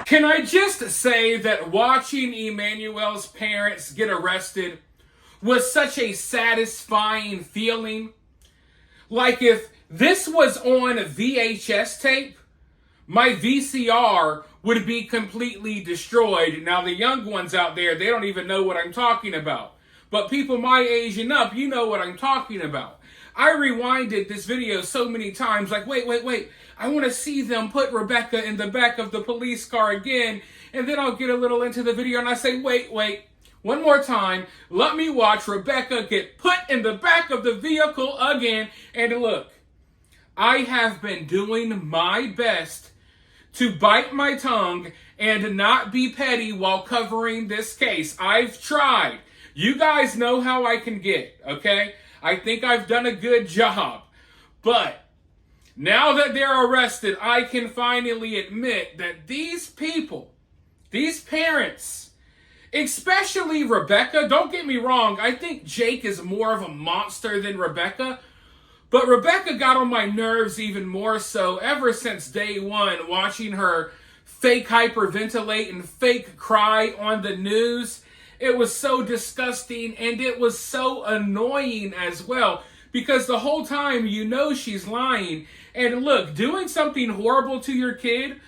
Can I just say that watching Emmanuel's parents get arrested was such a satisfying feeling? Like if this was on VHS tape, my VCR would be completely destroyed. Now the young ones out there, they don't even know what I'm talking about. But people my age and up, you know what I'm talking about. I rewinded this video so many times, like, wait. I want to see them put Rebecca in the back of the police car again. And then I'll get a little into the video and I say, wait. One more time, let me watch Rebecca get put in the back of the vehicle again. And look, I have been doing my best to bite my tongue and not be petty while covering this case. I've tried. You guys know how I can get, okay? I think I've done a good job. But now that they're arrested, I can finally admit that these people, these parents, especially Rebecca, don't get me wrong, I think Jake is more of a monster than Rebecca, but Rebecca got on my nerves even more so ever since day one, watching her fake hyperventilate and fake cry on the news. It was so disgusting and it was so annoying as well, because the whole time you know she's lying. And look, doing something horrible to your kid,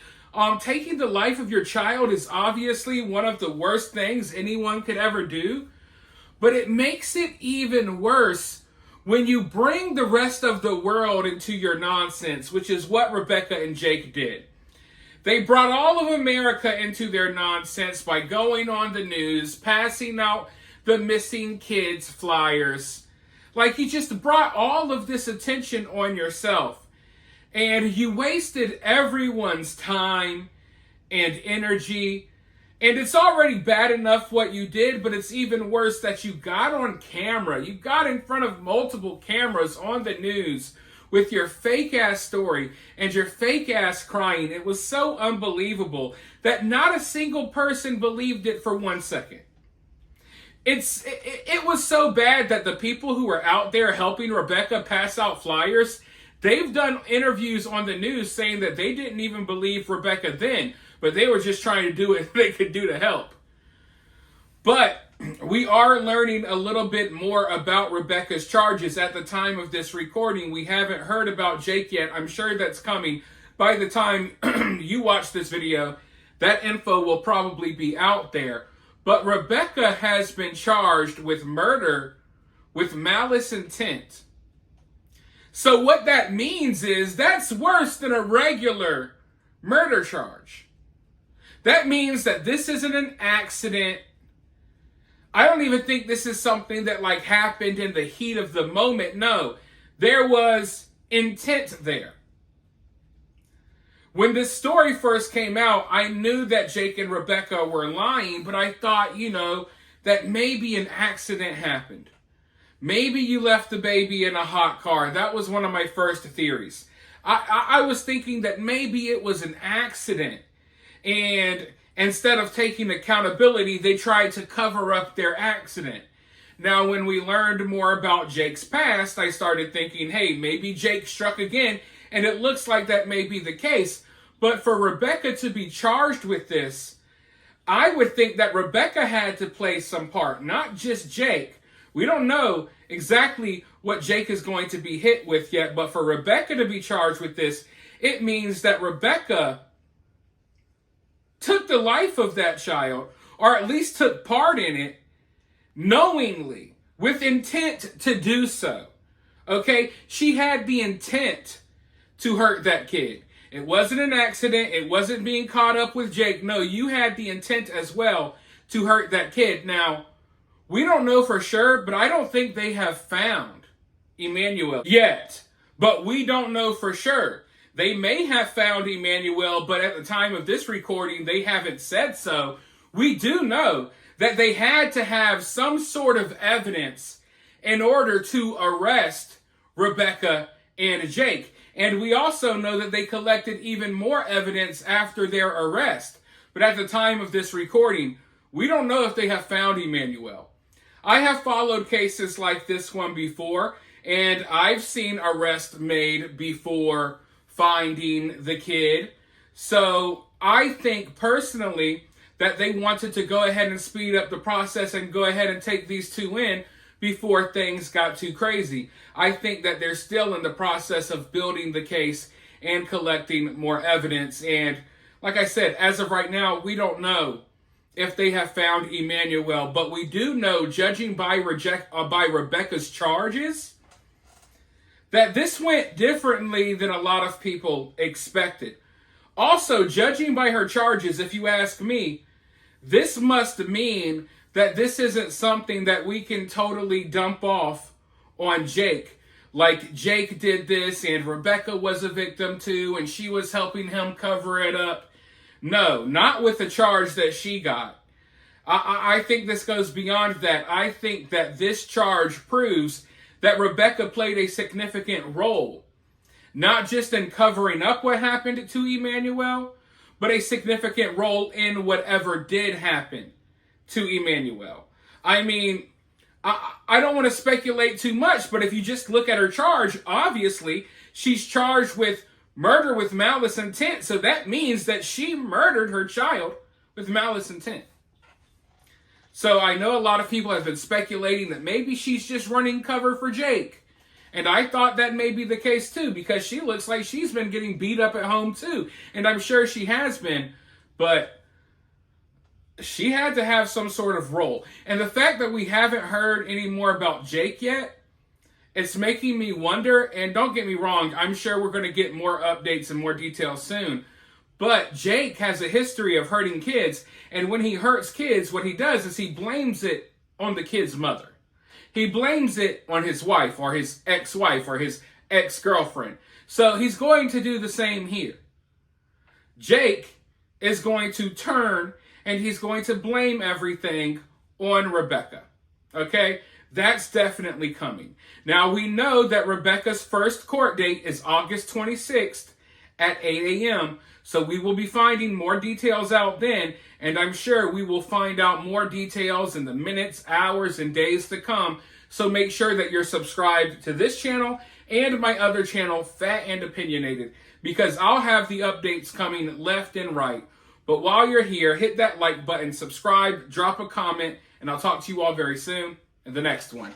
taking the life of your child is obviously one of the worst things anyone could ever do. But it makes it even worse when you bring the rest of the world into your nonsense, which is what Rebecca and Jake did. They brought all of America into their nonsense by going on the news, passing out the missing kids flyers. Like, you just brought all of this attention on yourself. And you wasted everyone's time and energy. And it's already bad enough what you did, but it's even worse that you got on camera. You got in front of multiple cameras on the news with your fake-ass story and your fake-ass crying. It was so unbelievable that not a single person believed it for 1 second. It was so bad that the people who were out there helping Rebecca pass out flyers, they've done interviews on the news saying that they didn't even believe Rebecca then, but they were just trying to do what they could do to help. But we are learning a little bit more about Rebecca's charges at the time of this recording. We haven't heard about Jake yet. I'm sure that's coming. By the time you watch this video, that info will probably be out there. But Rebecca has been charged with murder with malice intent. So what that means is that's worse than a regular murder charge. That means that this isn't an accident. I don't even think this is something that like happened in the heat of the moment. No, there was intent there. When this story first came out, I knew that Jake and Rebecca were lying, but I thought, that maybe an accident happened. Maybe you left the baby in a hot car. That was one of my first theories. I was thinking that maybe it was an accident. And instead of taking accountability, they tried to cover up their accident. Now, when we learned more about Jake's past, I started thinking, hey, maybe Jake struck again. And it looks like that may be the case. But for Rebecca to be charged with this, I would think that Rebecca had to play some part, not just Jake. We don't know exactly what Jake is going to be hit with yet, but for Rebecca to be charged with this, it means that Rebecca took the life of that child, or at least took part in it, knowingly, with intent to do so. Okay? She had the intent to hurt that kid. It wasn't an accident. It wasn't being caught up with Jake. No, you had the intent as well to hurt that kid. Now, we don't know for sure, but I don't think they have found Emmanuel yet. But we don't know for sure. They may have found Emmanuel, but at the time of this recording, they haven't said so. We do know that they had to have some sort of evidence in order to arrest Rebecca and Jake. And we also know that they collected even more evidence after their arrest. But at the time of this recording, we don't know if they have found Emmanuel. I have followed cases like this one before, and I've seen arrests made before finding the kid. So I think personally that they wanted to go ahead and speed up the process and go ahead and take these two in before things got too crazy. I think that they're still in the process of building the case and collecting more evidence. And like I said, as of right now, we don't know if they have found Emmanuel, but we do know, judging by Rebecca's charges, that this went differently than a lot of people expected. Also, judging by her charges, if you ask me, this must mean that this isn't something that we can totally dump off on Jake. Like Jake did this and Rebecca was a victim too and she was helping him cover it up. No, not with the charge that she got. I think this goes beyond that. I think that this charge proves that Rebecca played a significant role, not just in covering up what happened to Emmanuel, but a significant role in whatever did happen to Emmanuel. I mean, I don't want to speculate too much, but if you just look at her charge, obviously, she's charged with murder with malice intent. So that means that she murdered her child with malice intent. So I know a lot of people have been speculating that maybe she's just running cover for Jake. And I thought that may be the case too, because she looks like she's been getting beat up at home too. And I'm sure she has been, but she had to have some sort of role. And the fact that we haven't heard any more about Jake yet, it's making me wonder. And don't get me wrong, I'm sure we're going to get more updates and more details soon. But Jake has a history of hurting kids. And when he hurts kids, what he does is he blames it on the kid's mother. He blames it on his wife or his ex-wife or his ex-girlfriend. So he's going to do the same here. Jake is going to turn and he's going to blame everything on Rebecca. Okay? That's definitely coming. Now we know that Rebecca's first court date is August 26th at 8 a.m. So we will be finding more details out then, and I'm sure we will find out more details in the minutes, hours, and days to come. So make sure that you're subscribed to this channel and my other channel, Fat and Opinionated, because I'll have the updates coming left and right. But while you're here, hit that like button, subscribe, drop a comment, and I'll talk to you all very soon in the next one.